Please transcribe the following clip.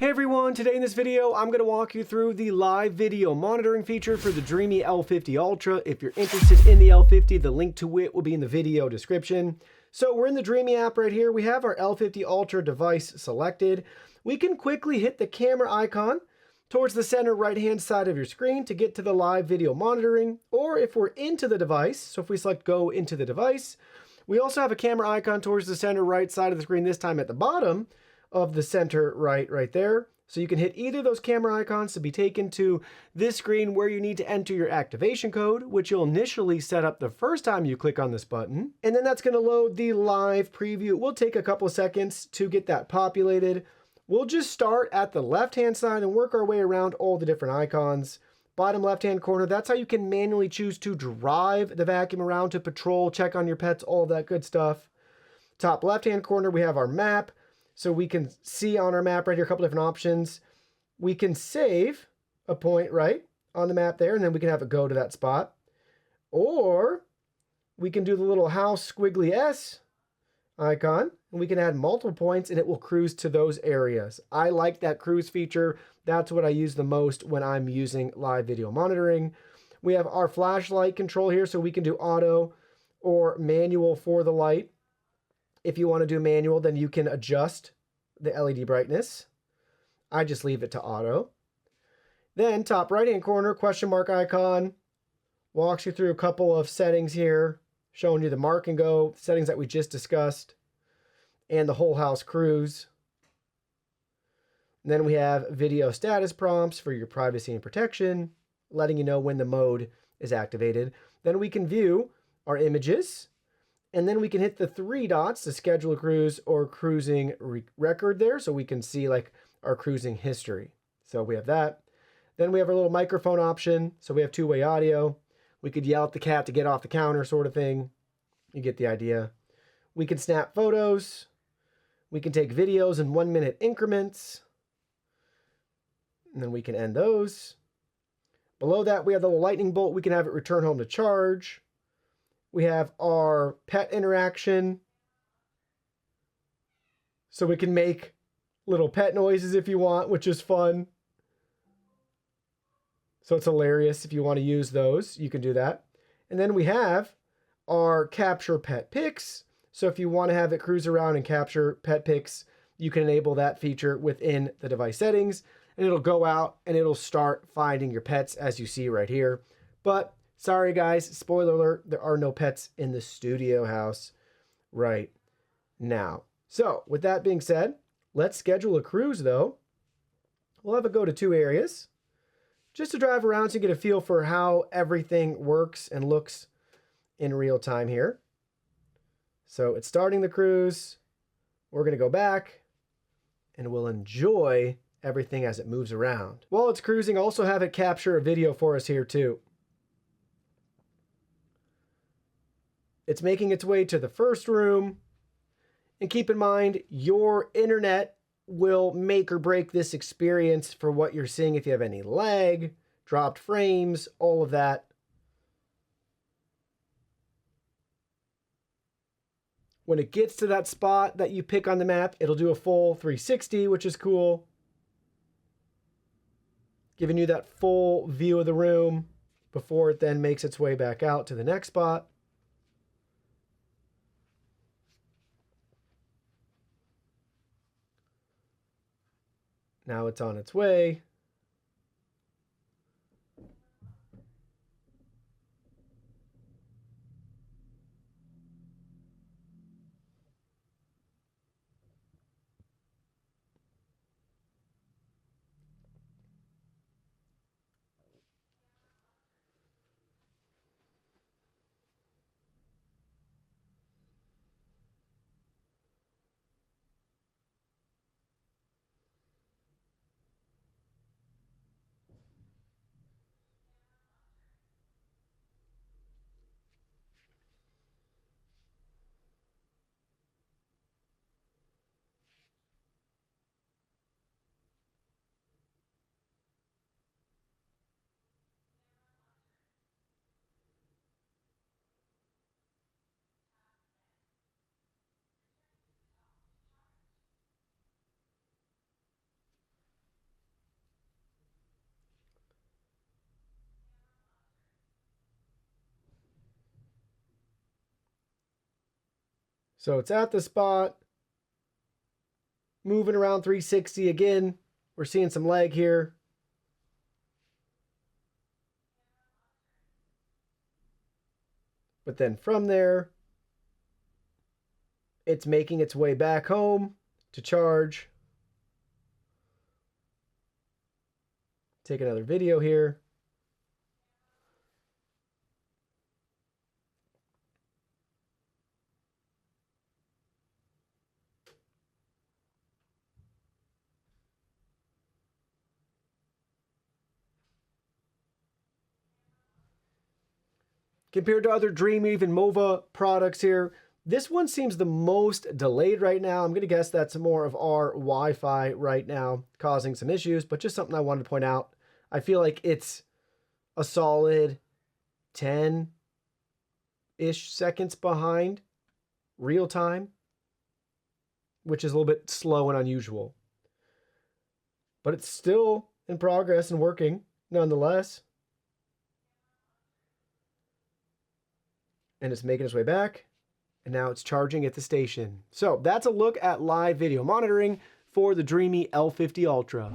Hey everyone, today in this video I'm going to walk you through the live video monitoring feature for the Dreame L50 Ultra. If you're interested in the L50, the link to it will be in the video description. So we're in the Dreame app right here. We have our L50 Ultra device selected. We can quickly hit the camera icon towards the center right hand side of your screen to get to the live video monitoring, or if we're into the device, so if we select go into the device, we also have a camera icon towards the center right side of the screen, this time at the bottom of the center right there. So you can hit either of those camera icons to be taken to this screen where you need to enter your activation code, which you'll initially set up the first time you click on this button. And then that's going to load the live preview. It will take a couple of seconds to get that populated. We'll just start at the left-hand side and work our way around all the different icons. Bottom left-hand corner, that's how you can manually choose to drive the vacuum around to patrol, check on your pets, all of that good stuff. Top left-hand corner, we have our map. So we can see on our map right here a couple different options. We can save a point right on the map there, and then we can have it go to that spot. Or we can do the little house squiggly S icon, and we can add multiple points, and it will cruise to those areas. I like that cruise feature. That's what I use the most when I'm using live video monitoring. We have our flashlight control here, so we can do auto or manual for the light. If you want to do manual, then you can adjust the LED brightness. I just leave it to auto. Then top right-hand corner, question mark icon, walks you through a couple of settings here, showing you the mark and go settings that we just discussed, and the whole house cruise. And then we have video status prompts for your privacy and protection, letting you know when the mode is activated. Then we can view our images. And then we can hit the three dots to schedule a cruise or cruising record there, so we can see like our cruising history. So we have that. Then we have our little microphone option. So we have two-way audio. We could yell at the cat to get off the counter sort of thing. You get the idea. We can snap photos. We can take videos in 1 minute increments. And then we can end those. Below that, we have the little lightning bolt. We can have it return home to charge. We have our pet interaction. So we can make little pet noises if you want, which is fun. So it's hilarious if you want to use those, you can do that. And then we have our capture pet pics. So if you want to have it cruise around and capture pet pics, you can enable that feature within the device settings, and it'll go out and it'll start finding your pets as you see right here. But sorry guys, spoiler alert, there are no pets in the studio house right now. So with that being said, let's schedule a cruise though. We'll have it go to two areas just to drive around so you get a feel for how everything works and looks in real time here. So it's starting the cruise. We're going to go back and we'll enjoy everything as it moves around. While it's cruising, also have it capture a video for us here too. It's making its way to the first room. And keep in mind, your internet will make or break this experience for what you're seeing if you have any lag, dropped frames, all of that. When it gets to that spot that you pick on the map, it'll do a full 360, which is cool. Giving you that full view of the room before it then makes its way back out to the next spot. Now it's on its way. So it's at the spot, moving around 360 again. We're seeing some lag here. But then from there, it's making its way back home to charge. Take another video here. Compared to other Dreame, even Mova products here, this one seems the most delayed right now. I'm going to guess that's more of our Wi-Fi right now causing some issues, but just something I wanted to point out. I feel like it's a solid 10-ish seconds behind real time, which is a little bit slow and unusual. But it's still in progress and working nonetheless. And it's making its way back. And now it's charging at the station. So that's a look at live video monitoring for the Dreame L50 Ultra.